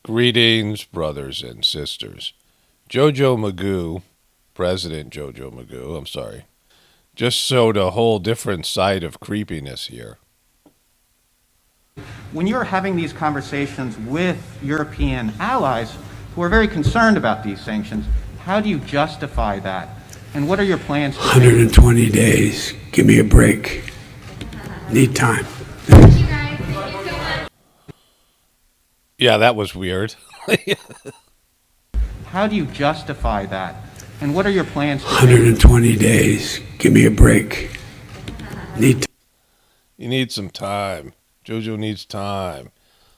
Greetings, brothers and sisters. JoJo Magoo, President JoJo Magoo, I'm sorry, just showed a whole different side of creepiness here. When you're having these conversations with European allies who are very concerned about these sanctions, how do you justify that? And what are your plans to 120 days. Give me a break. Need time. Yeah, that was weird. How do you justify that? And what are your plans to 120 days. Give me a break. Need time. You need some time. JoJo needs time.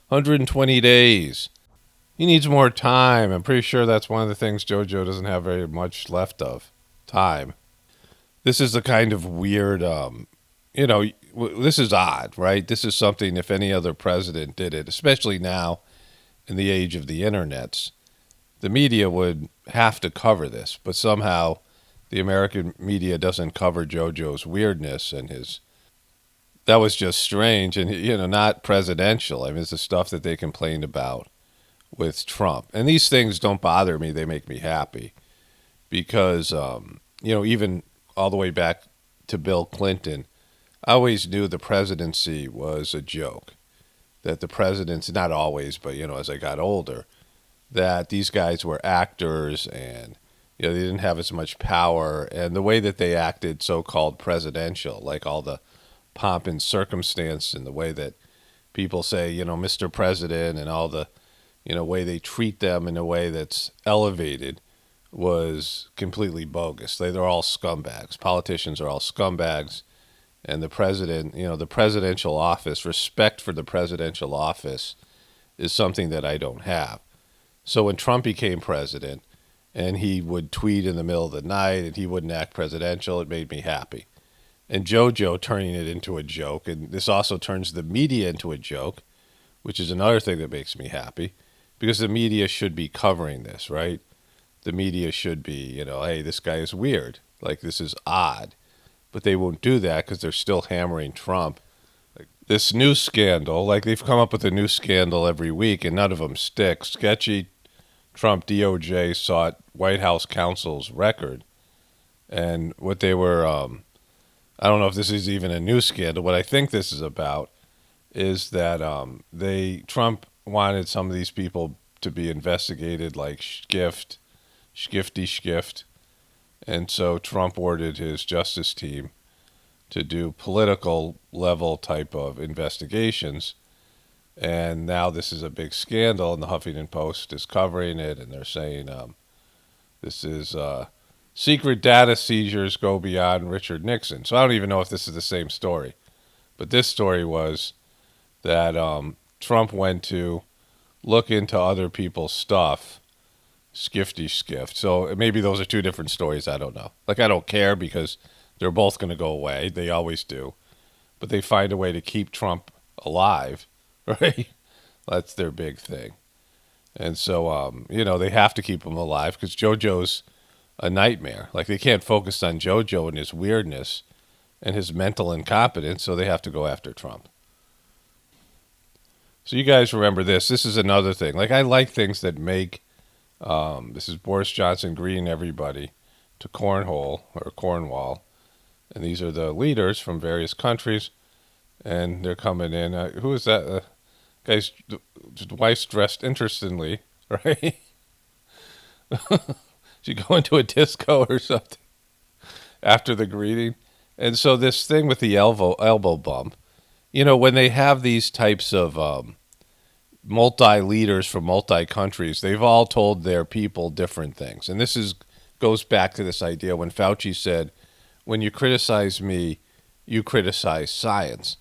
120 days. He needs more time. I'm pretty sure that's one of the things JoJo doesn't have very much left of. Time. This is the kind of weird, this is odd, right? This is something if any other president did it, especially now in the age of the internets, the media would have to cover this, but somehow the American media doesn't cover JoJo's weirdness and that was just strange and, not presidential. I mean, it's the stuff that they complained about with Trump. And these things don't bother me. They make me happy because, even all the way back to Bill Clinton, I always knew the presidency was a joke. That the presidents, not always, but, as I got older, that these guys were actors and, they didn't have as much power. And the way that they acted so-called presidential, like all the pomp and circumstance and the way that people say, Mr. President and all the, way they treat them in a way that's elevated was completely bogus. They're all scumbags. Politicians are all scumbags. And the president, the presidential office, respect for the presidential office is something that I don't have. So when Trump became president and he would tweet in the middle of the night and he wouldn't act presidential, it made me happy. And JoJo turning it into a joke, and this also turns the media into a joke, which is another thing that makes me happy, because the media should be covering this, right? The media should be, hey, this guy is weird. Like, this is odd. But they won't do that because they're still hammering Trump. Like, this new scandal, like they've come up with a new scandal every week and none of them stick. Sketchy Trump DOJ sought White House counsel's record. And what they were, I don't know if this is even a new scandal. What I think this is about is that Trump wanted some of these people to be investigated like Skifty Skift. And so Trump ordered his justice team to do political level type of investigations. And now this is a big scandal, and the Huffington Post is covering it, and they're saying this is secret data seizures go beyond Richard Nixon. So I don't even know if this is the same story. But this story was that Trump went to look into other people's stuff. Skifty Skift. So maybe those are two different stories. I don't know. Like, I don't care because they're both going to go away. They always do. But they find a way to keep Trump alive, right? That's their big thing. And so, they have to keep him alive because JoJo's a nightmare. Like, they can't focus on JoJo and his weirdness and his mental incompetence, so they have to go after Trump. So you guys remember this. This is another thing. Like, I like things that make this is Boris Johnson greeting everybody to Cornhole or Cornwall. And these are the leaders from various countries. And they're coming in. Who is that? Guy's wife's dressed interestingly, right? She go into a disco or something after the greeting. And so this thing with the elbow bump, when they have these types of multi-leaders from multi-countries, they've all told their people different things. And this goes back to this idea when Fauci said, when you criticize me, you criticize science.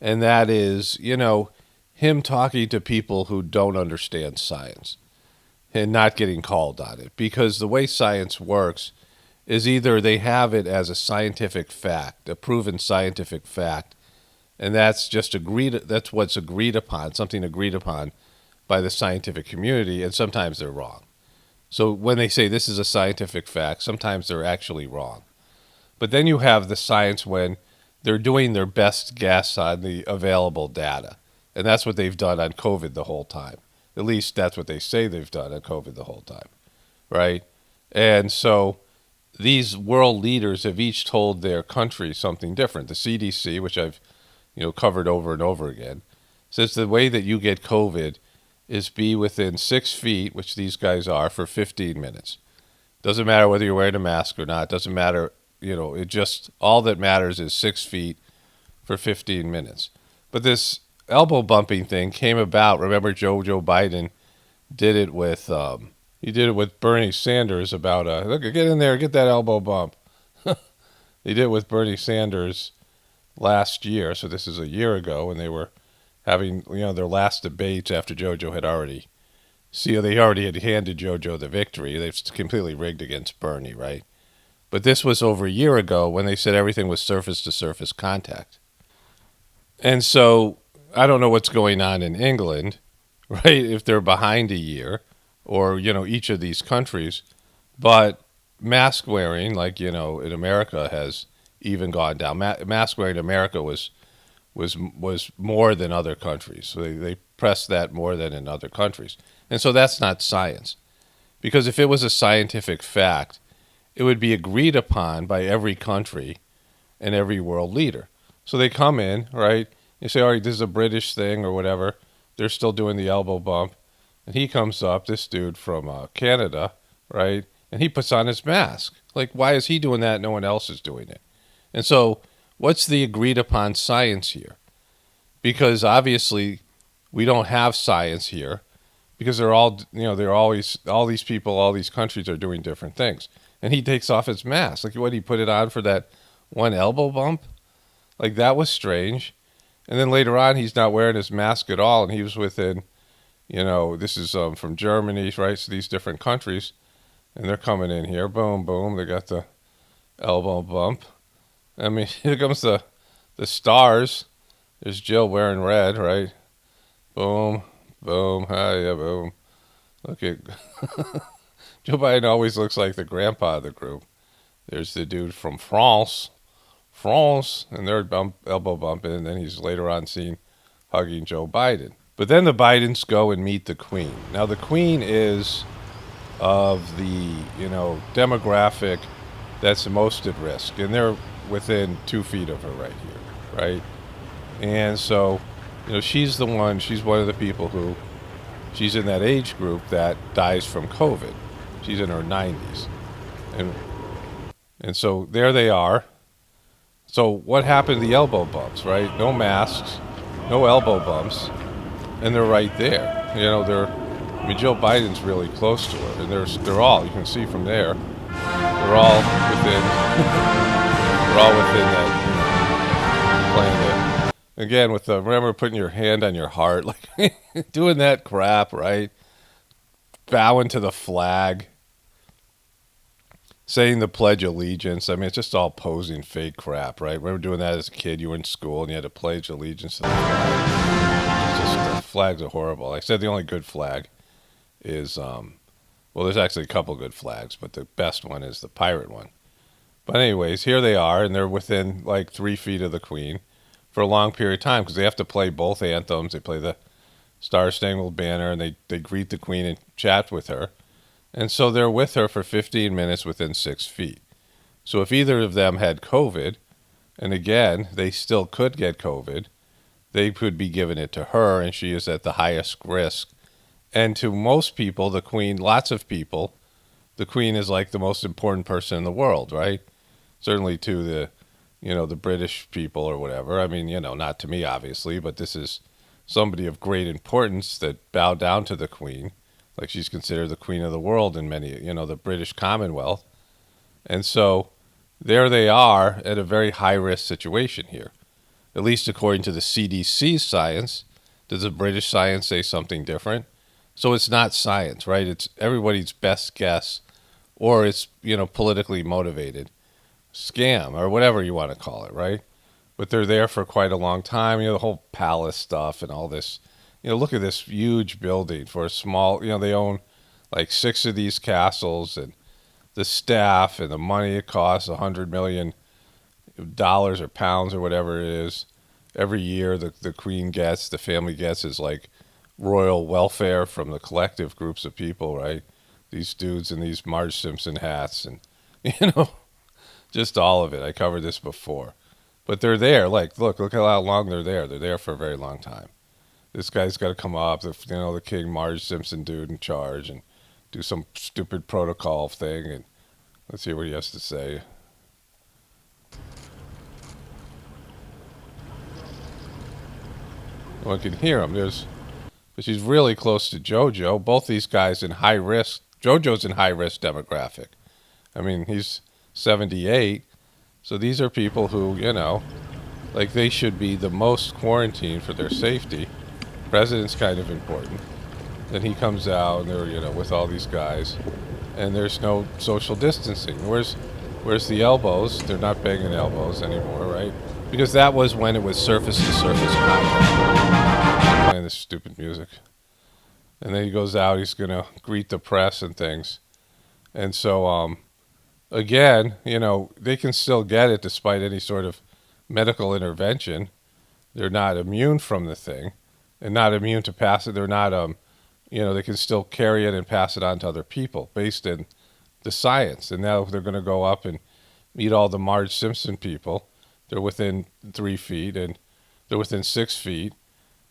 And that is, him talking to people who don't understand science and not getting called on it. Because the way science works is either they have it as a scientific fact, a proven scientific fact, and that's what's agreed upon, something agreed upon by the scientific community, and sometimes they're wrong. So when they say this is a scientific fact, sometimes they're actually wrong. But then you have the science when they're doing their best guess on the available data. And that's what they've done on COVID the whole time. At least that's what they say they've done on COVID the whole time, right? And so these world leaders have each told their country something different. The CDC, which I've covered over and over again, says the way that you get COVID is be within 6 feet, which these guys are, for 15 minutes. Doesn't matter whether you're wearing a mask or not. Doesn't matter, it just, all that matters is 6 feet for 15 minutes. But this elbow bumping thing came about. Remember, Joe Biden did it with, he did it with Bernie Sanders about, look, get in there, get that elbow bump. He did it with Bernie Sanders last year. So this is a year ago when they were having, their last debates after JoJo had already, they already had handed JoJo the victory. They've completely rigged against Bernie, right? But this was over a year ago when they said everything was surface-to-surface contact. And so I don't know what's going on in England, right, if they're behind a year, or, each of these countries. But mask wearing, like, in America has even gone down. Mask wearing in America was more than other countries. So they pressed that more than in other countries. And so that's not science. Because if it was a scientific fact, it would be agreed upon by every country and every world leader. So they come in, right? You say, all right, this is a British thing or whatever. They're still doing the elbow bump. And he comes up, this dude from Canada, right? And he puts on his mask. Like, why is he doing that? No one else is doing it. And so what's the agreed upon science here? Because obviously we don't have science here, because they're all, they're always, all these people, all these countries are doing different things. And he takes off his mask. Like, what, he put it on for that one elbow bump? Like, that was strange. And then later on, he's not wearing his mask at all. And he was within, this is from Germany, right? So these different countries. And they're coming in here. Boom, boom. They got the elbow bump. I mean, here comes the stars. There's Jill wearing red, right? Boom, boom, hi, yeah, boom. Look at Joe Biden always looks like the grandpa of the group. There's the dude from France, and they're elbow bumping, and then he's later on seen hugging Joe Biden. But then the Bidens go and meet the Queen. Now, the Queen is of the, demographic that's the most at risk, and they're within 2 feet of her right here, right? And so, she's one of the people who, she's in that age group that dies from COVID. She's in her 90s. And so there they are. So what happened to the elbow bumps, right? No masks, no elbow bumps, and they're right there. Joe Biden's really close to her, and they're all, you can see from there, they're all within, that, playing the, again, with the, remember putting your hand on your heart, like doing that crap, right? Bowing to the flag, saying the Pledge of Allegiance. I mean, it's just all posing fake crap, right? Remember doing that as a kid? You were in school and you had to pledge allegiance to the flag. It's just, the flags are horrible. Like I said, the only good flag is, well, there's actually a couple good flags, but the best one is the pirate one. But anyways, here they are, and they're within like 3 feet of the Queen for a long period of time, because they have to play both anthems. They play the Star Spangled Banner, and they greet the Queen and chat with her. And so they're with her for 15 minutes within 6 feet. So if either of them had COVID, and again, they still could get COVID, they could be giving it to her, and she is at the highest risk. And to most people, the Queen, lots of people, the Queen is like the most important person in the world, right? Certainly to the, the British people or whatever. I mean, not to me, obviously, but this is somebody of great importance that bowed down to the Queen. Like, she's considered the Queen of the world in many, the British Commonwealth. And so there they are at a very high-risk situation here. At least according to the CDC science. Does the British science say something different? So it's not science, right? It's everybody's best guess, or it's, politically motivated scam, or whatever you want to call it, right? But they're there for quite a long time. The whole palace stuff and all this. Look at this huge building for a small, they own like 6 of these castles, and the staff and the money it costs, $100 million or pounds or whatever it is every year the Queen gets, the family gets, is like royal welfare from the collective groups of people, right? These dudes in these Marge Simpson hats and, just all of it. I covered this before. But they're there. Like, look how long they're there. They're there for a very long time. This guy's got to come up, the King Marge Simpson dude in charge, and do some stupid protocol thing. And let's hear what he has to say. One can hear him. But she's really close to JoJo. Both these guys in high risk. JoJo's in high risk demographic. I mean, he's 78. So these are people who, like they should be the most quarantined for their safety. President's kind of important. Then he comes out and they're, with all these guys. And there's no social distancing. Where's the elbows? They're not banging elbows anymore, right? Because that was when it was surface to surface contact. Playing this stupid music. And then he goes out, he's going to greet the press and things. And so, again, they can still get it despite any sort of medical intervention. They're not immune from the thing and not immune to pass it. They're not, they can still carry it and pass it on to other people based in the science. And now they're going to go up and meet all the Marge Simpson people. They're within 3 feet and they're within 6 feet.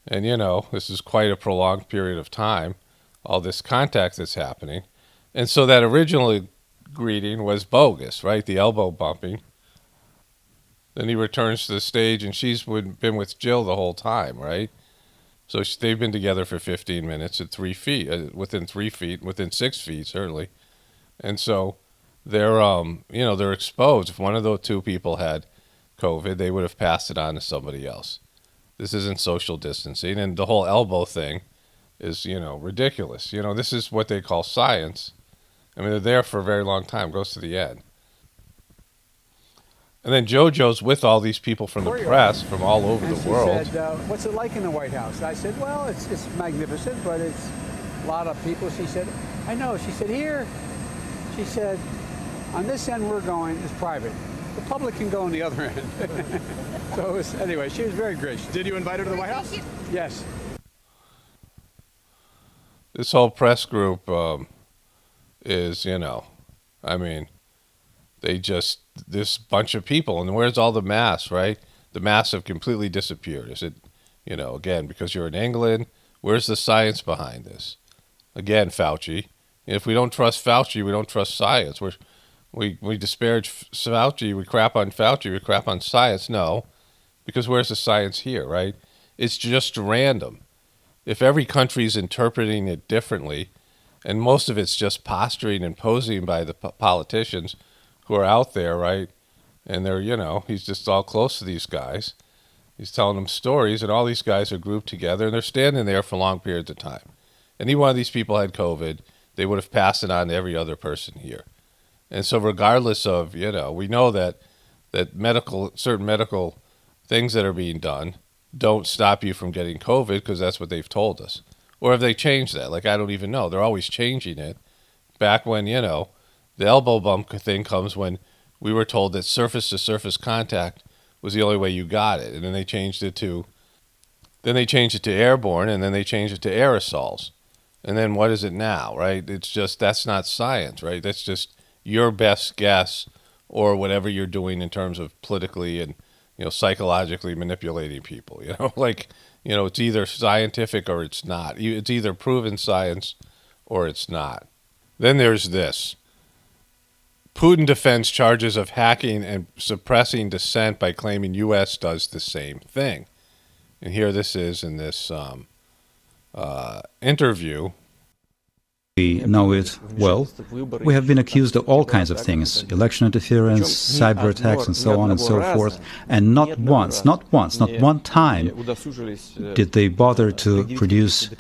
And, this is quite a prolonged period of time, all this contact that's happening. And so that original greeting was bogus, right? The elbow bumping. Then he returns to the stage and she's been with Jill the whole time, right? So they've been together for 15 minutes at 3 feet, within 3 feet, within 6 feet, certainly. And so they're, they're exposed. If one of those two people had COVID, they would have passed it on to somebody else. This isn't social distancing. And the whole elbow thing is, ridiculous. This is what they call science. I mean, they're there for a very long time, goes to the end. And then JoJo's with all these people from the press from all over the world. She said, what's it like in the White House? I said, well, it's magnificent, but it's a lot of people. She said, I know. She said, here. She said, on this end we're going is private. The public can go on the other end. So anyway, she was very gracious. Did you invite her to the White House? Yes. This whole press group is, this bunch of people. And where's all the masks, right? The masks have completely disappeared. Is it, again, because you're in England, where's the science behind this? Again, Fauci. If we don't trust Fauci, we don't trust science. We disparage Fauci, we crap on Fauci, we crap on science. No, because where's the science here, right? It's just random. If every country's interpreting it differently, and most of it's just posturing and posing by the politicians who are out there, right? And they're, he's just all close to these guys. He's telling them stories, and all these guys are grouped together, and they're standing there for long periods of time. Any one of these people had COVID, they would have passed it on to every other person here. And so regardless of, we know that certain medical things that are being done don't stop you from getting COVID because that's what they've told us. Or have they changed that? Like, I don't even know. They're always changing it. Back when, the elbow bump thing comes when we were told that surface-to-surface contact was the only way you got it. And then they changed it to airborne, and then they changed it to aerosols. And then what is it now, right? It's just, that's not science, right? That's just your best guess or whatever you're doing in terms of politically and, psychologically manipulating people, it's either scientific or it's not. It's either proven science or it's not. Then there's this. Putin defends charges of hacking and suppressing dissent by claiming U.S. does the same thing. And here this is in this interview. We know it well. We have been accused of all kinds of things, election interference, cyber attacks, and so on and so forth. And not one time did they bother to produce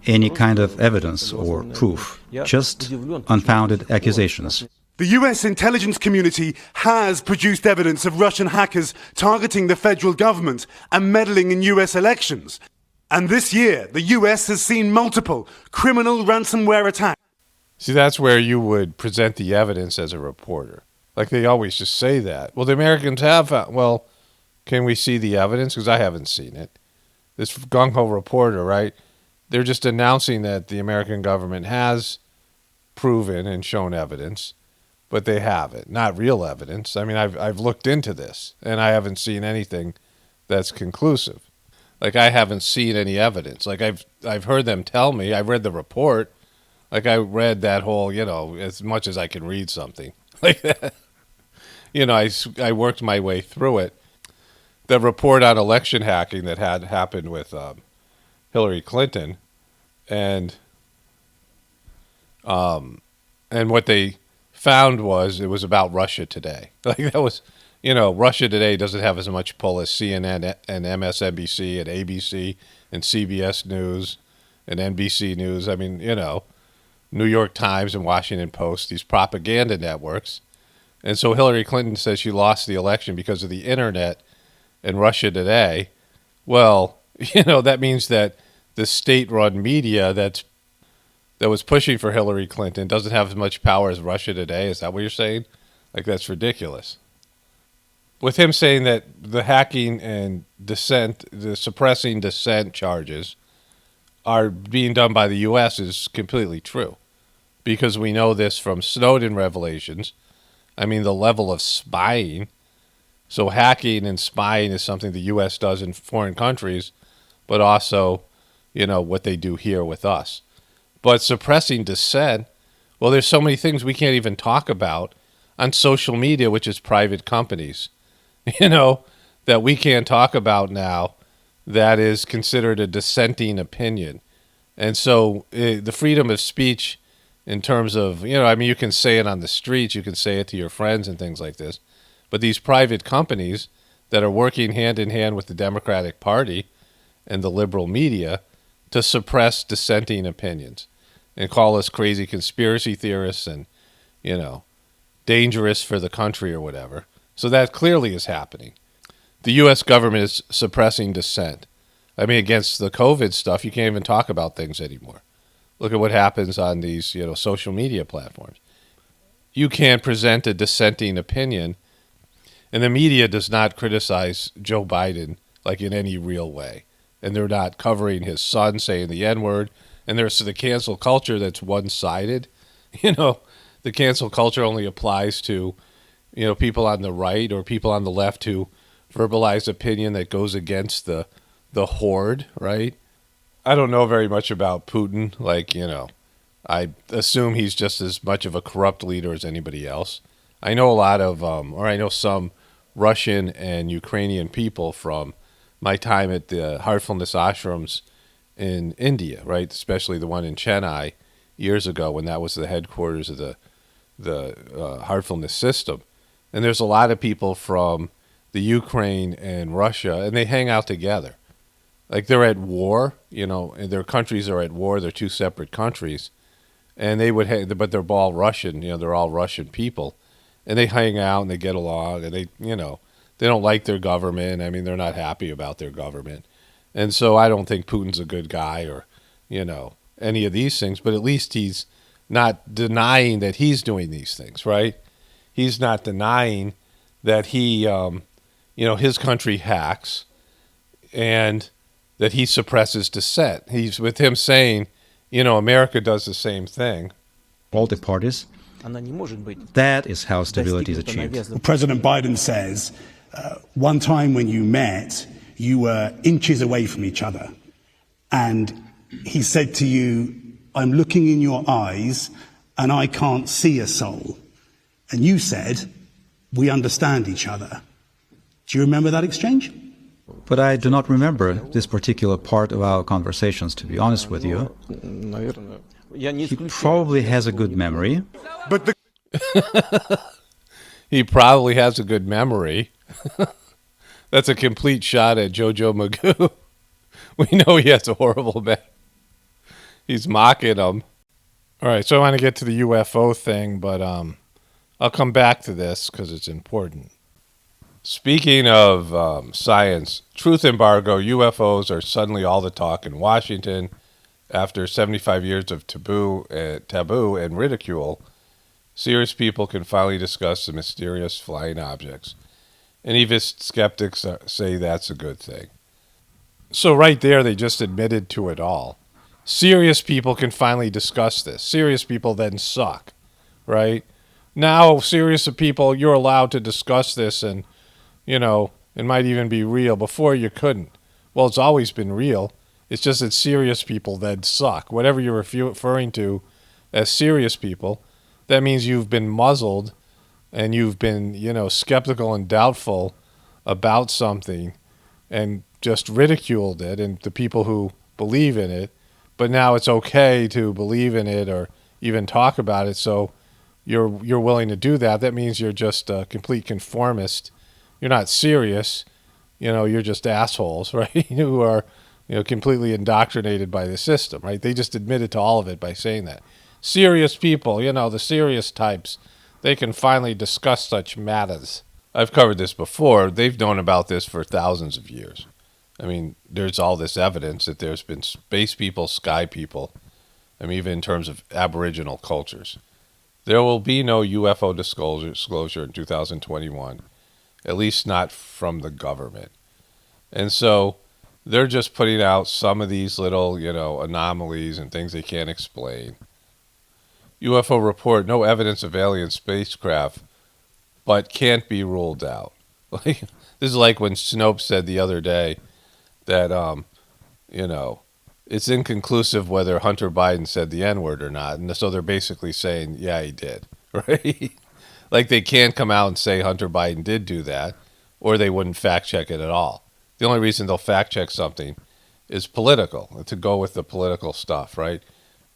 any kind of evidence or proof, just unfounded accusations. The US intelligence community has produced evidence of Russian hackers targeting the federal government and meddling in US elections. And this year, the US has seen multiple criminal ransomware attacks. See, that's where you would present the evidence as a reporter. Like they always just say that. Well, the Americans have found. Well, can we see the evidence? Because I haven't seen it. This gung-ho reporter, right? They're just announcing that the American government has proven and shown evidence, but they haven't. Not real evidence. I mean, I've looked into this, and I haven't seen anything that's conclusive. Like, I haven't seen any evidence. Like, I've heard them tell me. I read the report. Like, I read that whole, as much as I can read something like that. I worked my way through it. The report on election hacking that had happened with Hillary Clinton, and what they found was it was about Russia Today. Like, that was, Russia Today doesn't have as much pull as CNN and MSNBC and ABC and CBS News and NBC News. I mean, New York Times and Washington Post, these propaganda networks. And so Hillary Clinton says she lost the election because of the internet and Russia Today. Well, that means that the state-run media that was pushing for Hillary Clinton doesn't have as much power as Russia Today. Is that what you're saying? Like, that's ridiculous. With him saying that the hacking and dissent, the suppressing dissent charges are being done by the U.S. is completely true, because we know this from Snowden revelations. I mean, the level of spying. So hacking and spying is something the U.S. does in foreign countries, but also, what they do here with us. But suppressing dissent, well, there's so many things we can't even talk about on social media, which is private companies, that we can't talk about now that is considered a dissenting opinion. And so the freedom of speech in terms of, you can say it on the streets, you can say it to your friends and things like this. But these private companies that are working hand in hand with the Democratic Party and the liberal media to suppress dissenting opinions and call us crazy conspiracy theorists and, dangerous for the country or whatever. So that clearly is happening. The U.S. government is suppressing dissent. I mean, against the COVID stuff, you can't even talk about things anymore. Look at what happens on these, social media platforms. You can't present a dissenting opinion, and the media does not criticize Joe Biden like in any real way. And they're not covering his son saying the N-word. And there's the cancel culture that's one-sided. The cancel culture only applies to, people on the right or people on the left who verbalize opinion that goes against the horde, right? I don't know very much about Putin. Like, I assume he's just as much of a corrupt leader as anybody else. I know a lot of, or I know some Russian and Ukrainian people from my time at the Heartfulness ashrams in India, right? Especially the one in Chennai years ago when that was the headquarters of the Heartfulness System. And there's a lot of people from the Ukraine and Russia, and they hang out together. Like, they're at war, and their countries are at war. They're two separate countries. And they would but they're all Russian, they're all Russian people. And they hang out and they get along, and they don't like their government. I mean, they're not happy about their government. And so I don't think Putin's a good guy or, any of these things, but at least he's not denying that he's doing these things, right? He's not denying that he, his country hacks and that he suppresses dissent. He's with him saying, America does the same thing. All the parties. That is how stability is achieved. Well, President Biden says one time when you met, you were inches away from each other. And he said to you, I'm looking in your eyes and I can't see a soul. And you said, we understand each other. Do you remember that exchange? But I do not remember this particular part of our conversations, to be honest with you. He probably has a good memory. But He probably has a good memory. That's a complete shot at JoJo Magoo. We know he has a horrible memory. He's mocking him. All right, so I want to get to the UFO thing, but I'll come back to this because it's important. Speaking of science, truth embargo, UFOs are suddenly all the talk in Washington after 75 years of taboo and ridicule. Serious people can finally discuss the mysterious flying objects. And even skeptics say that's a good thing. So right there, they just admitted to it all. serious people can finally discuss this. Serious people then suck, right? Now, serious people, you're allowed to discuss this, and, you know, it might even be real. Before, you couldn't. Well, it's always been real. It's just that serious people then suck. Whatever you're referring to as serious people, that means you've been muzzled and you've been, you know, skeptical and doubtful about something and just ridiculed it and the people who believe in it. But now it's okay to believe in it or even talk about it. So you're willing to do that. That means you're just a complete conformist. You're not serious. You know, you're just assholes, right? Who are, you know, completely indoctrinated by the system, right? They just admitted to all of it by saying that. Serious people, you know, the serious types, they can finally discuss such matters. I've covered this before. They've known about this for thousands of years. I mean, there's all this evidence that there's been space people, sky people, I mean, even in terms of aboriginal cultures. There will be no UFO disclosure in 2021, at least not from the government. And so they're just putting out some of these little, you know, anomalies and things they can't explain. UFO report, no evidence of alien spacecraft, but can't be ruled out. This is like when Snopes said the other day that, you know, it's inconclusive whether Hunter Biden said the N-word or not. And so they're basically saying, yeah, he did, right? Like they can't come out and say Hunter Biden did do that, or they wouldn't fact check it at all. The only reason they'll fact check something is political, to go with the political stuff, right?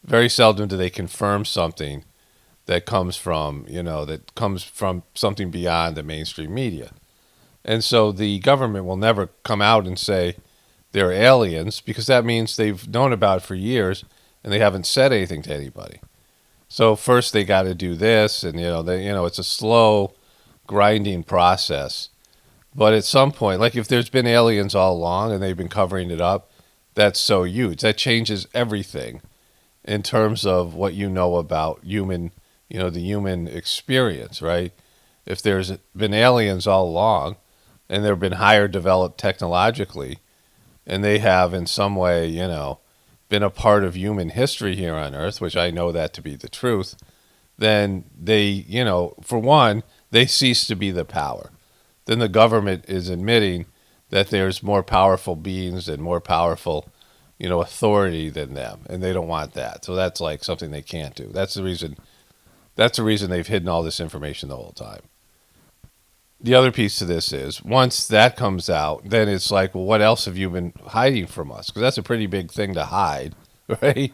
Very seldom do they confirm something that comes from, you know, that comes from something beyond the mainstream media. And so the government will never come out and say they're aliens, because that means they've known about it for years and they haven't said anything to anybody. So first they got to do this, and, you know, it's a slow grinding process. But at some point, like if there's been aliens all along and they've been covering it up, that's so huge. That changes everything in terms of what you know about human, you know, the human experience, right? If there's been aliens all along and they've been higher developed technologically, and they have in some way, you know, been a part of human history here on Earth, which I know that to be the truth, then they, you know, for one, they cease to be the power. Then the government is admitting that there's more powerful beings and more powerful, you know, authority than them, and they don't want that. So that's like something they can't do. That's the reason they've hidden all this information the whole time. The other piece to this is, once that comes out, then it's like, well, what else have you been hiding from us? Because that's a pretty big thing to hide, right?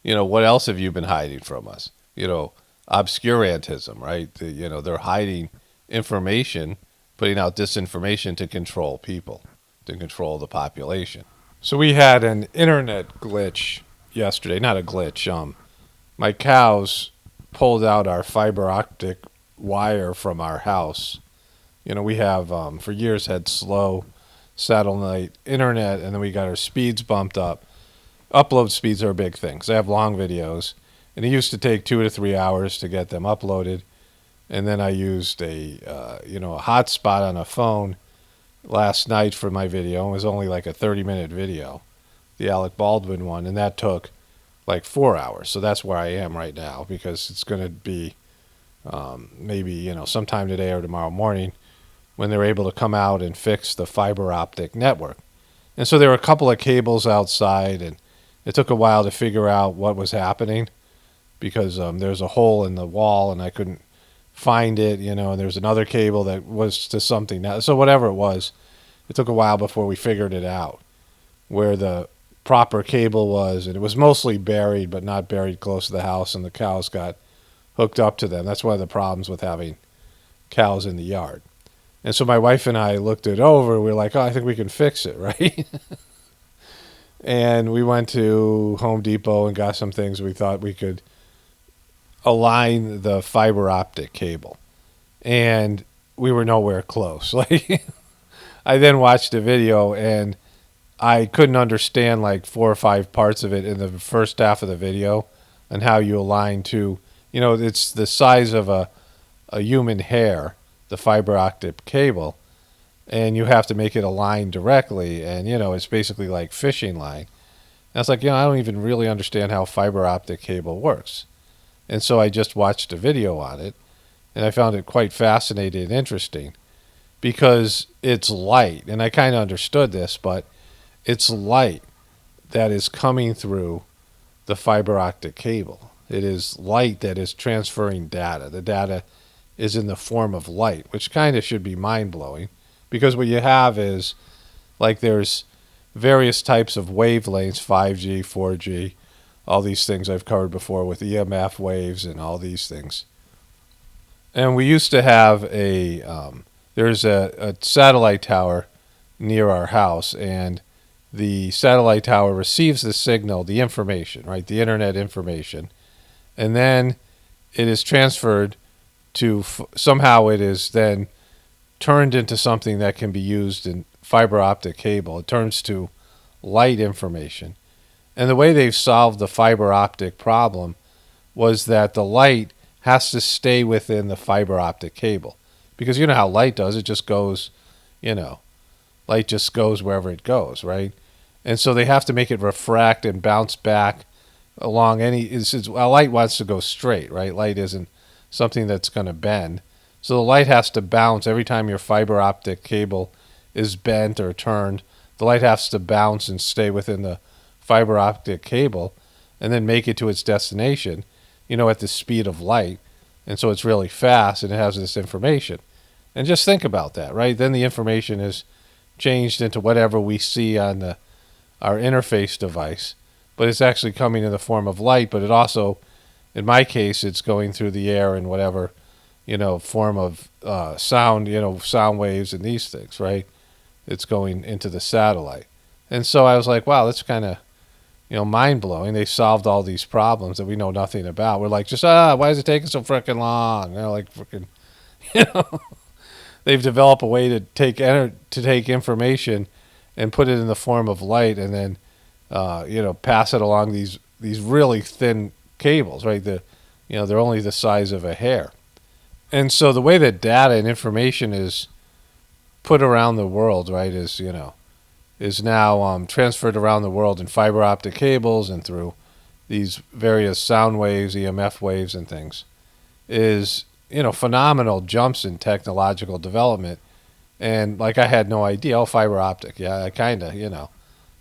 You know, what else have you been hiding from us? You know, obscurantism, right? You know, they're hiding information, putting out disinformation to control people, to control the population. So we had an internet glitch yesterday. Not a glitch. My cows pulled out our fiber optic wire from our house. You know, we have, for years, had slow satellite internet, and then we got our speeds bumped up. Upload speeds are a big thing, because I have long videos, and it used to take 2 to 3 hours to get them uploaded. And then I used a hotspot on a phone last night for my video. It was only like a 30-minute video, the Alec Baldwin one, and that took like 4 hours. So that's where I am right now, because it's going to be maybe, you know, sometime today or tomorrow morning when they're able to come out and fix the fiber optic network. And so there were a couple of cables outside, and it took a while to figure out what was happening, because there's a hole in the wall and I couldn't find it, you know, and there's another cable that was to something now. So whatever it was, it took a while before we figured it out, where the proper cable was, and it was mostly buried, but not buried close to the house, and the cows got hooked up to them. That's one of the problems with having cows in the yard. And so my wife and I looked it over. We were like, oh, I think we can fix it, right? And we went to Home Depot and got some things we thought we could align the fiber optic cable. And we were nowhere close. Like, I then watched a video, and I couldn't understand like 4 or 5 parts of it in the first half of the video, and how you align to, you know, it's the size of a human hair, the fiber optic cable, and you have to make it align directly, and, you know, it's basically like fishing line. And I was like, I don't even really understand how fiber optic cable works. And so I just watched a video on it, and I found it quite fascinating and interesting because it's light. And I kind of understood this, but it's light that is coming through the fiber optic cable. It is light that is transferring data. The data is in the form of light, which kind of should be mind-blowing, because what you have is, like, there's various types of wavelengths, 5G, 4G, all these things I've covered before with EMF waves and all these things. And we used to have there's a satellite tower near our house, and the satellite tower receives the signal, the information, right, the internet information, and then it is transferred to, somehow it is then turned into something that can be used in fiber optic cable. It turns to light information. And the way they've solved the fiber optic problem was that the light has to stay within the fiber optic cable. Because you know how light does, it just goes, light just goes wherever it goes, right? And so they have to make it refract and bounce back along light wants to go straight, right? Light isn't something that's going to bend. So the light has to bounce every time your fiber optic cable is bent or turned. The light has to bounce and stay within the fiber optic cable and then make it to its destination, at the speed of light. And so it's really fast and it has this information. And just think about that, right? Then the information is changed into whatever we see on our interface device, but it's actually coming in the form of light. But it also, in my case, it's going through the air in whatever, form of sound, sound waves and these things, right? It's going into the satellite. And so I was like, wow, that's kind of, mind-blowing. They solved all these problems that we know nothing about. We're like, why is it taking so freaking long? They've developed a way to take information and put it in the form of light and then, pass it along these really thin cables, right? They're only the size of a hair. And so the way that data and information is put around the world, right, is now transferred around the world in fiber optic cables and through these various sound waves, EMF waves and things, is, phenomenal jumps in technological development. And like, I had no idea, fiber optic, yeah, I kind of,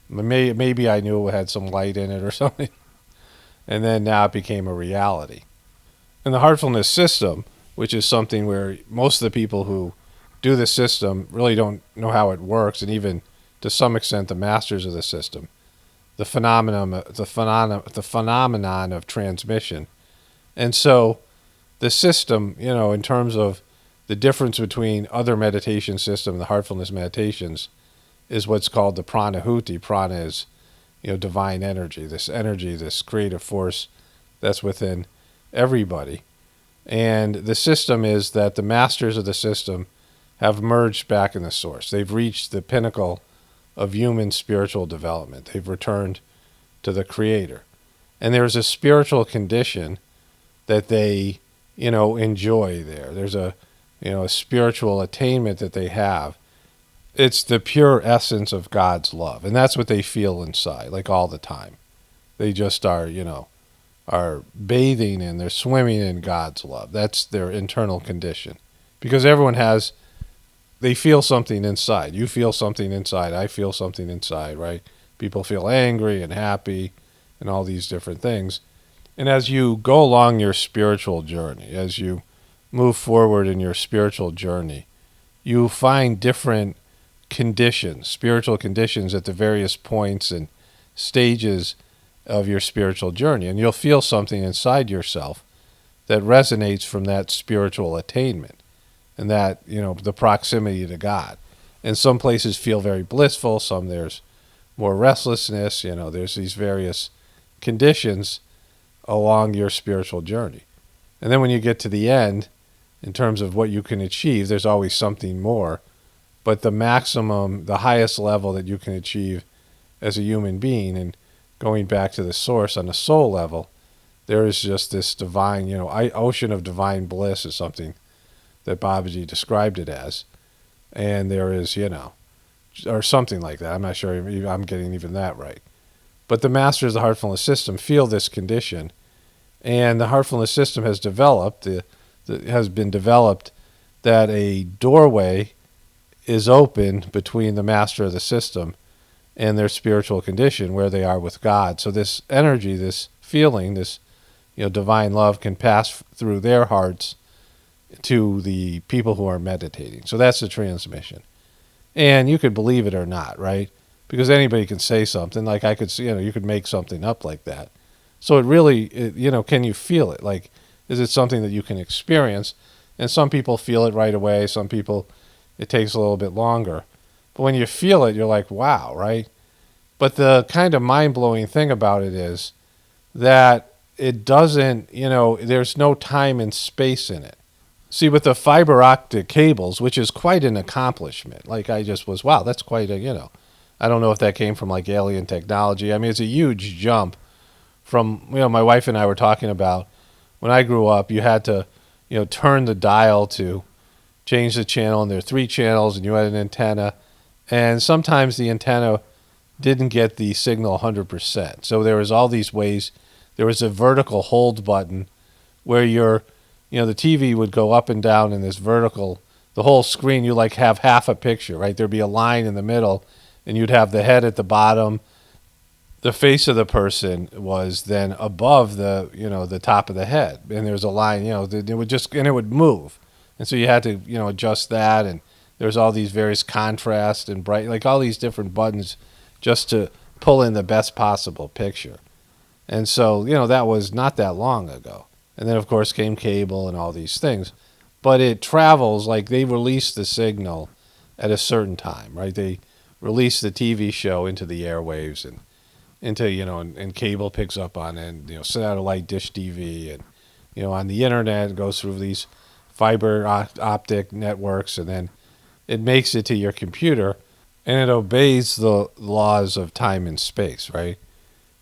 maybe I knew it had some light in it or something. And then now it became a reality. And the Heartfulness System, which is something where most of the people who do the system really don't know how it works, and even to some extent the masters of the system, the phenomenon of transmission. And so the system, in terms of the difference between other meditation systems, the heartfulness meditations, is what's called the pranahuti. Prana is, divine energy, this creative force that's within everybody. And the system is that the masters of the system have merged back in the source. They've reached the pinnacle of human spiritual development. They've returned to the Creator. And there's a spiritual condition that they, enjoy there. There's a spiritual attainment that they have. It's the pure essence of God's love. And that's what they feel inside, like all the time. They just are bathing in, they're swimming in God's love. That's their internal condition. Because everyone they feel something inside. You feel something inside. I feel something inside, right? People feel angry and happy and all these different things. And as you go along your spiritual journey, as you move forward in your spiritual journey, you find different conditions, spiritual conditions at the various points and stages of your spiritual journey. And you'll feel something inside yourself that resonates from that spiritual attainment and that, the proximity to God. And some places feel very blissful, some there's more restlessness, there's these various conditions along your spiritual journey. And then when you get to the end, in terms of what you can achieve, there's always something more. But the maximum, the highest level that you can achieve as a human being, and going back to the source on the soul level, there is just this divine, ocean of divine bliss is something that Babaji described it as. And there is, or something like that. I'm not sure I'm getting even that right. But the masters of the Heartfulness System feel this condition, and the Heartfulness System has developed, that a doorway is open between the master of the system and their spiritual condition where they are with God. So this energy, this feeling, this divine love can pass through their hearts to the people who are meditating. So that's the transmission. And you could believe it or not, right? Because anybody can say something. Like I could, you could make something up like that. So it really, can you feel it? Like, is it something that you can experience? And some people feel it right away. Some people, it takes a little bit longer. But when you feel it, you're like, wow, right? But the kind of mind-blowing thing about it is that it doesn't, there's no time and space in it. See, with the fiber optic cables, which is quite an accomplishment, like I just was, wow, that's quite a, I don't know if that came from like alien technology. I mean, it's a huge jump from, my wife and I were talking about when I grew up, you had to, turn the dial to change the channel, and there are 3 channels, and you had an antenna, and sometimes the antenna didn't get the signal 100%. So there was all these ways. There was a vertical hold button where the TV would go up and down in this vertical, the whole screen, you like have half a picture, right? There'd be a line in the middle, and you'd have the head at the bottom. The face of the person was then above the top of the head, and there was a line, it would move, and so you had to adjust that, and there's all these various contrast and bright, like all these different buttons, just to pull in the best possible picture. And so that was not that long ago, and then of course came cable and all these things, but it travels like they release the signal at a certain time, right? They release the TV show into the airwaves and into, and cable picks up on it, and, satellite dish TV, and, on the internet, it goes through these fiber optic networks, and then it makes it to your computer, and it obeys the laws of time and space, right?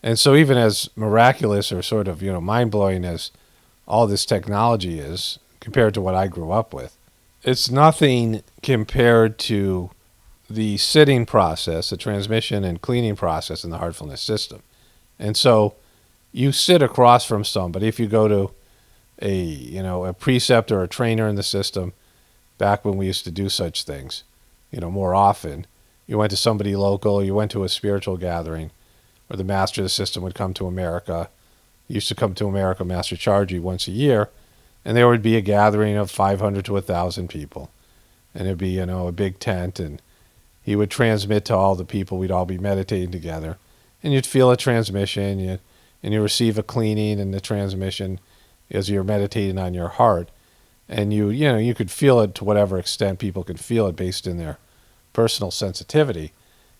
And so even as miraculous or sort of, mind-blowing as all this technology is compared to what I grew up with, it's nothing compared to the sitting process, the transmission and cleaning process in the Heartfulness System. And so you sit across from somebody. If you go to a preceptor or a trainer in the system, back when we used to do such things, more often, you went to somebody local, you went to a spiritual gathering, or the master of the system would come to America. He used to come to America, Master Chargy, once a year, and there would be a gathering of 500 to 1,000 people. And it'd be, a big tent, and he would transmit to all the people. We'd all be meditating together, and you'd feel a transmission, and you receive a cleaning in the transmission as you're meditating on your heart, and you could feel it to whatever extent people could feel it based in their personal sensitivity,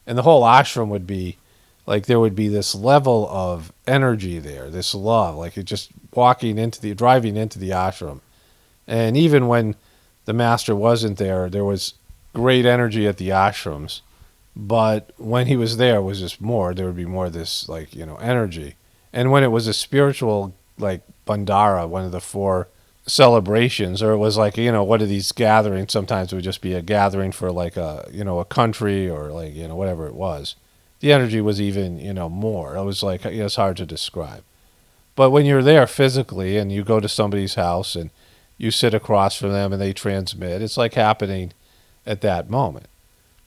and the whole ashram would be like there would be this level of energy there, this love, like it just driving into the ashram, and even when the master wasn't there, there was great energy at the ashrams, but when he was there was just there would be more of this energy. And when it was a spiritual bandara, one of the 4 celebrations, or it was one of these gatherings, sometimes it would just be a gathering for a country or whatever it was, the energy was even more. It was it's hard to describe. But when you're there physically and you go to somebody's house and you sit across from them and they transmit, it's happening at that moment.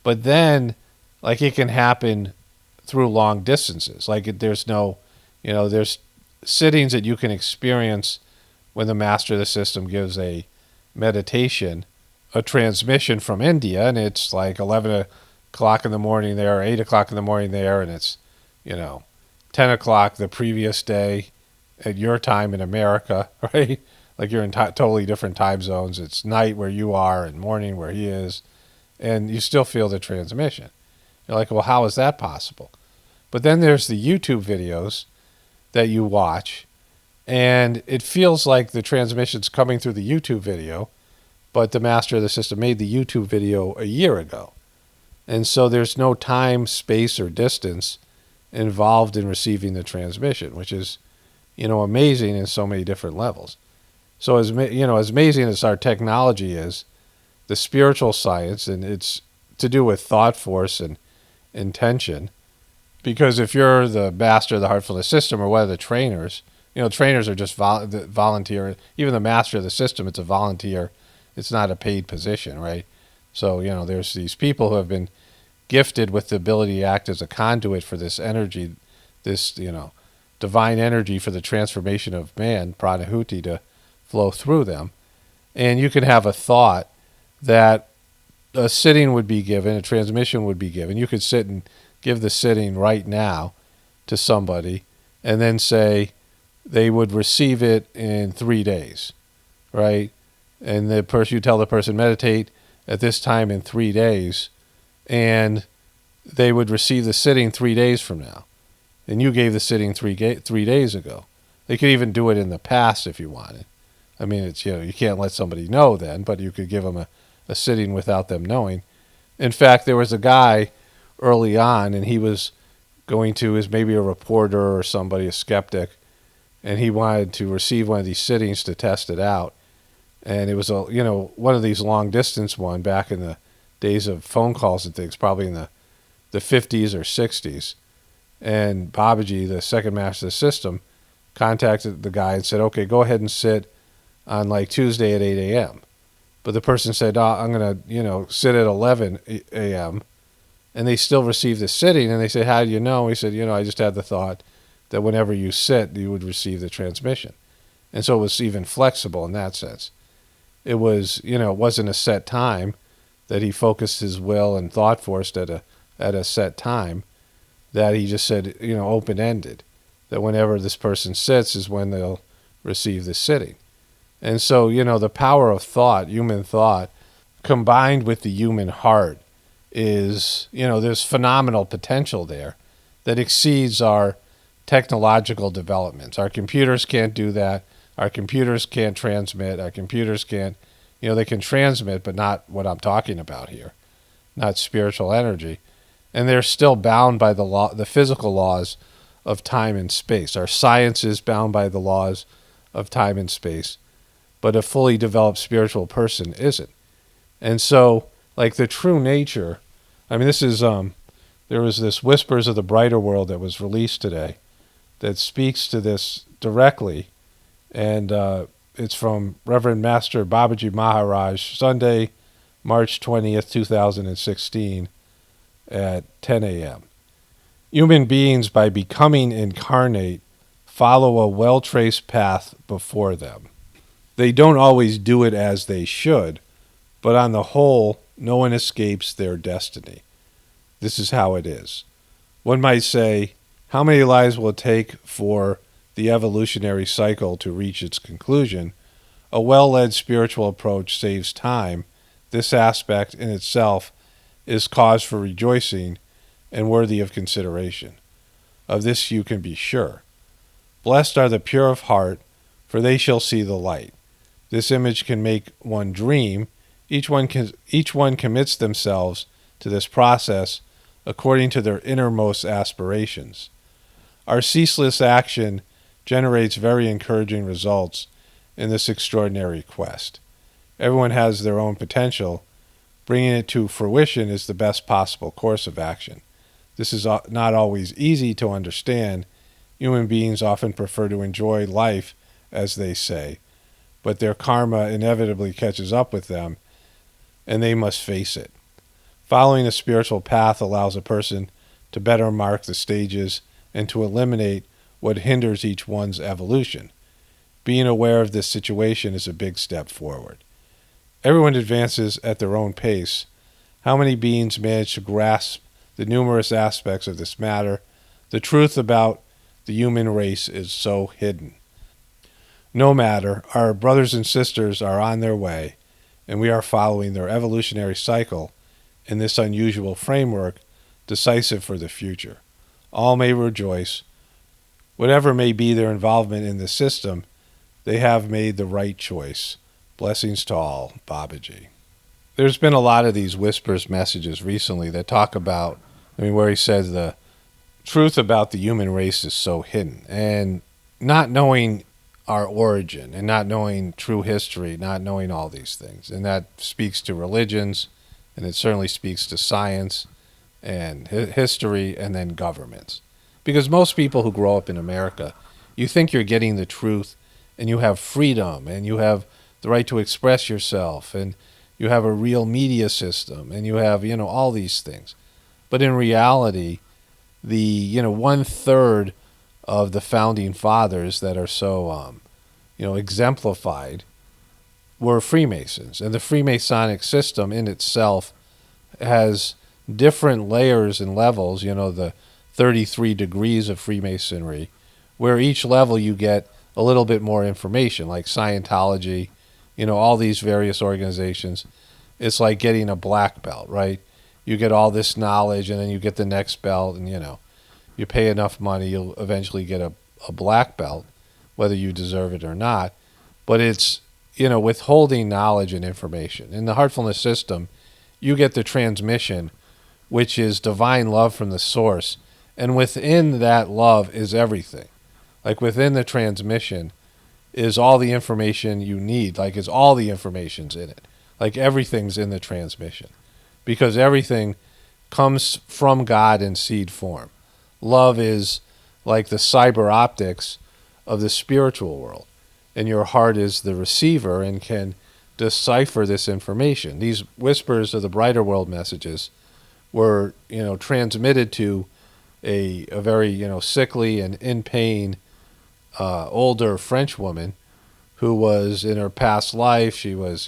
But then it can happen through long distances. There's no, there's sittings that you can experience when the master of the system gives a meditation, a transmission from India, and it's 11 o'clock in the morning there, or 8 o'clock in the morning there, and it's 10 o'clock the previous day at your time in America, right? You're in totally different time zones. It's night where you are and morning where he is, and you still feel the transmission. You're like, well, how is that possible? But then there's the YouTube videos that you watch, and it feels like the transmission's coming through the YouTube video, but the master of the system made the YouTube video a year ago. And so there's no time, space, or distance involved in receiving the transmission, which is, amazing in so many different levels. So as amazing as our technology is, the spiritual science, and it's to do with thought force and intention, Because if you're the master of the Heartfulness System or one of the trainers, trainers are just volunteer. Even the master of the system, it's a volunteer. It's not a paid position, right? So, there's these people who have been gifted with the ability to act as a conduit for this energy, this, divine energy for the transformation of man, pranahuti, to flow through them. And you can have a thought that a sitting would be given, a transmission would be given. You could sit and give the sitting right now to somebody and then say they would receive it in 3 days, right? And you tell the person, meditate at this time in 3 days, and they would receive the sitting 3 days from now. And you gave the sitting 3 days ago. They could even do it in the past if you wanted. I mean, it's, you can't let somebody know then, but you could give them a sitting without them knowing. In fact, there was a guy early on, and he was maybe a reporter or somebody, a skeptic, and he wanted to receive one of these sittings to test it out. And it was one of these long distance one back in the days of phone calls and things, probably in the 50s or 60s. And Babaji, the second master of the system, contacted the guy and said, okay, go ahead and sit on like Tuesday at 8 a.m. But the person said, oh, I'm going to, sit at 11 a.m. And they still received the sitting. And they said, how do you know? He said, I just had the thought that whenever you sit, you would receive the transmission. And so it was even flexible in that sense. It was, it wasn't a set time that he focused his will and thought force at a set time, that he just said, open-ended, that whenever this person sits is when they'll receive the sitting. And so, the power of thought, human thought, combined with the human heart is, there's phenomenal potential there that exceeds our technological developments. Our computers can't do that. Our computers can't transmit. Our computers can't, they can transmit, but not what I'm talking about here, not spiritual energy. And they're still bound by the physical laws of time and space. Our science is bound by the laws of time and space, but a fully developed spiritual person isn't. And so, like the true nature, this is, there was this Whispers of the Brighter World that was released today that speaks to this directly. And it's from Reverend Master Babaji Maharaj, Sunday, March 20th, 2016, at 10 a.m. Human beings, by becoming incarnate, follow a well-traced path before them. They don't always do it as they should, but on the whole, no one escapes their destiny. This is how it is. One might say, how many lives will it take for the evolutionary cycle to reach its conclusion? A well-led spiritual approach saves time. This aspect in itself is cause for rejoicing and worthy of consideration. Of this you can be sure. Blessed are the pure of heart, for they shall see the light. This image can make one dream. Each one commits themselves to this process according to their innermost aspirations. Our ceaseless action generates very encouraging results in this extraordinary quest. Everyone has their own potential. Bringing it to fruition is the best possible course of action. This is not always easy to understand. Human beings often prefer to enjoy life, as they say, but their karma inevitably catches up with them, and they must face it. Following a spiritual path allows a person to better mark the stages and to eliminate what hinders each one's evolution. Being aware of this situation is a big step forward. Everyone advances at their own pace. How many beings manage to grasp the numerous aspects of this matter? The truth about the human race is so hidden. No matter, our brothers and sisters are on their way, and we are following their evolutionary cycle in this unusual framework, decisive for the future. All may rejoice. Whatever may be their involvement in the system, they have made the right choice. Blessings to all, Babaji. There's been a lot of these Whispers messages recently that talk about, where he says the truth about the human race is so hidden. And not knowing our origin and not knowing true history, not knowing all these things. And that speaks to religions, and it certainly speaks to science, and history, and then governments. Because most people who grow up in America, you think you're getting the truth, and you have freedom, and you have the right to express yourself, and you have a real media system, and you have, all these things. But in reality, the, 1/3 of the founding fathers that are so, exemplified were Freemasons. And the Freemasonic system in itself has different layers and levels, the 33 degrees of Freemasonry, where each level you get a little bit more information, like Scientology, all these various organizations. It's like getting a black belt, right? You get all this knowledge, and then you get the next belt, and, you pay enough money, you'll eventually get a black belt, whether you deserve it or not. But it's, withholding knowledge and information. In the Heartfulness System, you get the transmission, which is divine love from the source. And within that love is everything. Like within the transmission is all the information you need. Like it's all the information's in it. Like everything's in the transmission. Because everything comes from God in seed form. Love is like the cyber optics of the spiritual world. And your heart is the receiver and can decipher this information. These whispers of the brighter world messages were, transmitted to a very, sickly and in pain older French woman who was in her past life. She was,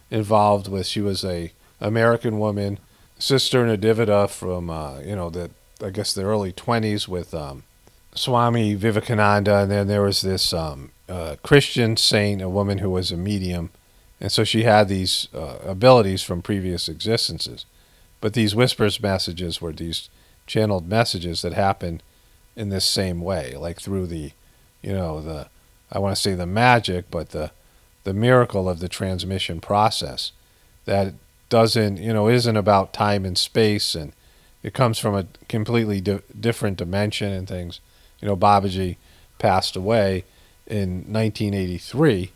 involved with, she was a American woman, Sister Nadivita from, I guess the early 20s with Swami Vivekananda. And then there was this Christian saint, a woman who was a medium. And so she had these abilities from previous existences. But these whispers messages were these channeled messages that happen in this same way, like through the, I want to say the magic, but the miracle of the transmission process that doesn't, isn't about time and space, and it comes from a completely different dimension and things. Babaji passed away in 1983,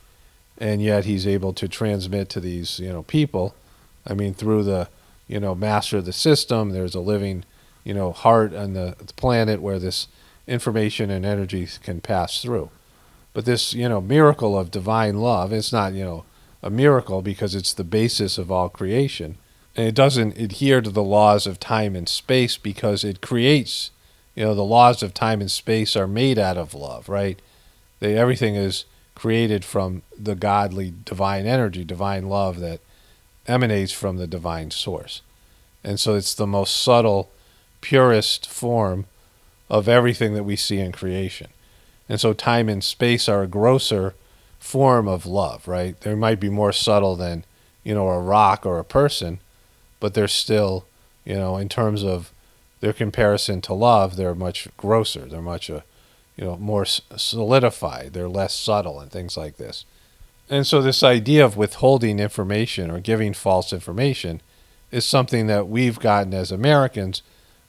and yet he's able to transmit to these, people. I mean, through the, master of the system, there's a living, heart on the planet where this information and energy can pass through. But this, miracle of divine love, it's not, a miracle because it's the basis of all creation. And it doesn't adhere to the laws of time and space because it creates, the laws of time and space are made out of love, right? Everything is created from the godly divine energy, divine love that emanates from the divine source. And so it's the most subtle, purest form of everything that we see in creation. And so time and space are a grosser form of love, right? They might be more subtle than, a rock or a person, but they're still, in terms of their comparison to love, they're much grosser. They're much, more solidified. They're less subtle and things like this. And so this idea of withholding information or giving false information is something that we've gotten as Americans,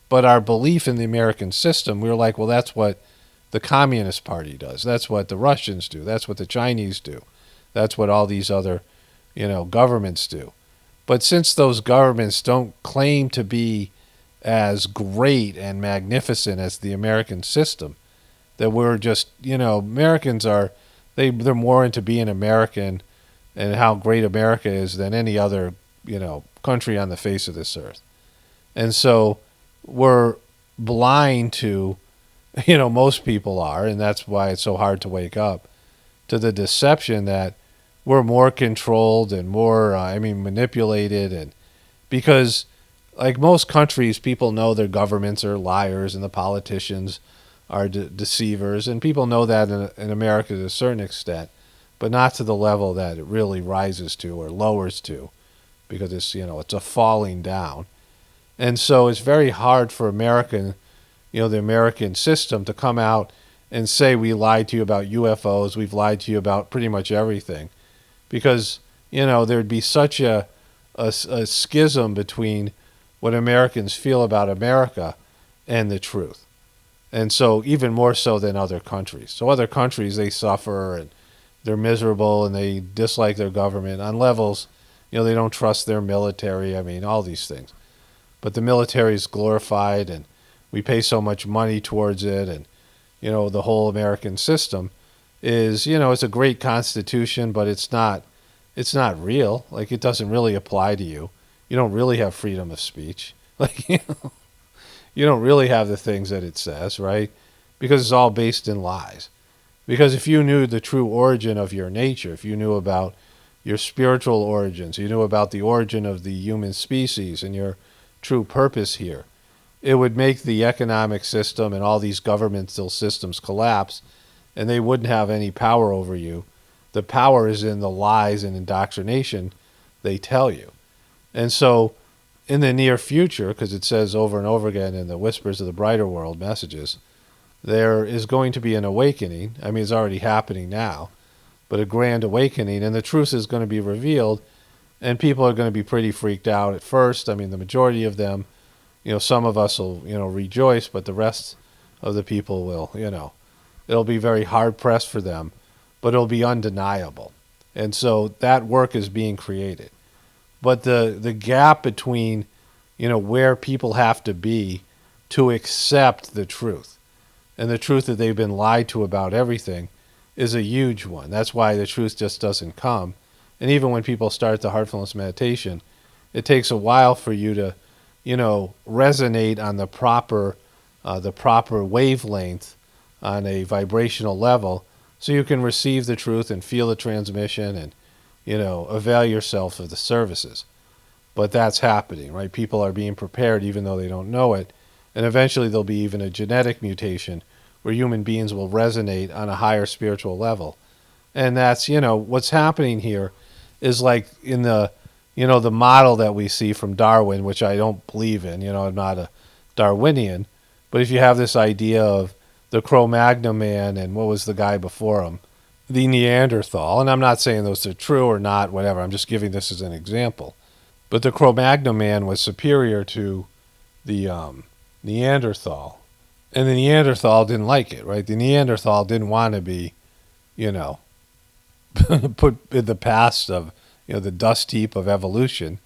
but our belief in the American system, we were like, well, that's what the Communist Party does. That's what the Russians do. That's what the Chinese do. That's what all these other, governments do. But since those governments don't claim to be as great and magnificent as the American system, that we're just, Americans are, they're more into being American and how great America is than any other, country on the face of this earth. And so we're blind to, most people are, and that's why it's so hard to wake up, to the deception that we're more controlled and more, manipulated. And because like most countries, people know their governments are liars and the politicians are deceivers. And people know that in America to a certain extent, but not to the level that it really rises to or lowers to, because it's, it's a falling down. And so it's very hard for the American system to come out and say, we lied to you about UFOs, we've lied to you about pretty much everything. Because, there'd be such a schism between what Americans feel about America and the truth. And so even more so than other countries. So other countries, they suffer and they're miserable and they dislike their government on levels, they don't trust their military, all these things. but the military is glorified and we pay so much money towards it, and the whole American system is, it's a great constitution, but it's not real. Like, it doesn't really apply to you. You don't really have freedom of speech. Like, you don't really have the things that it says, right? Because it's all based in lies. Because if you knew the true origin of your nature, if you knew about your spiritual origins, you knew about the origin of the human species and your true purpose here, it would make the economic system and all these governmental systems collapse, and they wouldn't have any power over you. The power is in the lies and indoctrination they tell you. And so in the near future, because it says over and over again in the Whispers of the Brighter World messages, there is going to be an awakening. I mean, it's already happening now, but a grand awakening, and the truth is going to be revealed, and people are going to be pretty freaked out at first. I mean, the majority of them, some of us will, rejoice, but the rest of the people will, it'll be very hard pressed for them, but it'll be undeniable. And so that work is being created. But the gap between, where people have to be to accept the truth, and the truth that they've been lied to about everything, is a huge one. That's why the truth just doesn't come. And even when people start the heartfulness meditation, it takes a while for you to, resonate on the proper wavelength on a vibrational level, so you can receive the truth and feel the transmission and, avail yourself of the services. But that's happening, right? People are being prepared even though they don't know it. And eventually there'll be even a genetic mutation where human beings will resonate on a higher spiritual level. And that's, what's happening here is like in the, the model that we see from Darwin, which I don't believe in, I'm not a Darwinian, but if you have this idea of the Cro-Magnon man and what was the guy before him, the Neanderthal, and I'm not saying those are true or not, whatever, I'm just giving this as an example. But the Cro-Magnon man was superior to the Neanderthal, and the Neanderthal didn't like it, right? The Neanderthal didn't want to be, put in the past of, the dust heap of evolution.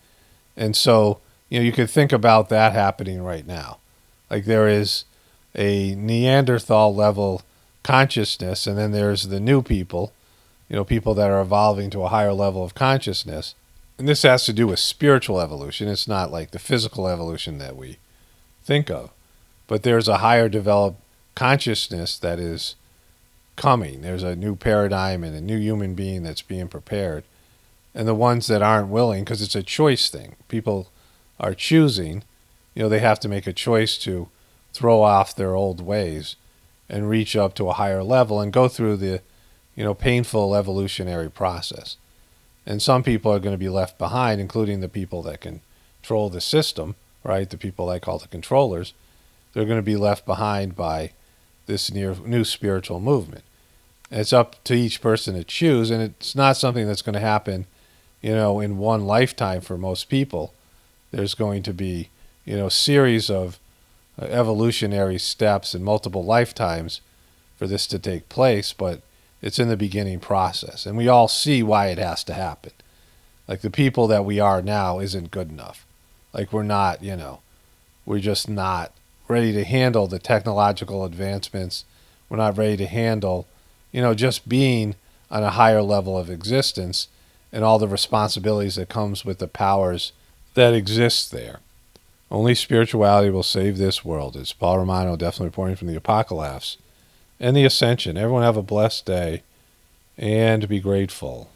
And so, you could think about that happening right now. Like, there is a Neanderthal level consciousness, and then there's the new people, people that are evolving to a higher level of consciousness. And this has to do with spiritual evolution. It's not like the physical evolution that we think of. But there's a higher developed consciousness that is coming. There's a new paradigm and a new human being that's being prepared. And the ones that aren't willing, because it's a choice thing, people are choosing, they have to make a choice to throw off their old ways and reach up to a higher level and go through the, painful evolutionary process. And some people are going to be left behind, including the people that control the system, right? The people I call the controllers. They're going to be left behind by this new spiritual movement. And it's up to each person to choose, and it's not something that's going to happen, in one lifetime for most people. There's going to be, series of evolutionary steps in multiple lifetimes for this to take place, but it's in the beginning process. And we all see why it has to happen. Like, the people that we are now isn't good enough. Like, we're not, we're just not ready to handle the technological advancements. We're not ready to handle, just being on a higher level of existence and all the responsibilities that comes with the powers that exist there. Only spirituality will save this world. It's Paul Romano, definitely reporting from the Apocalypse and the Ascension. Everyone have a blessed day and be grateful.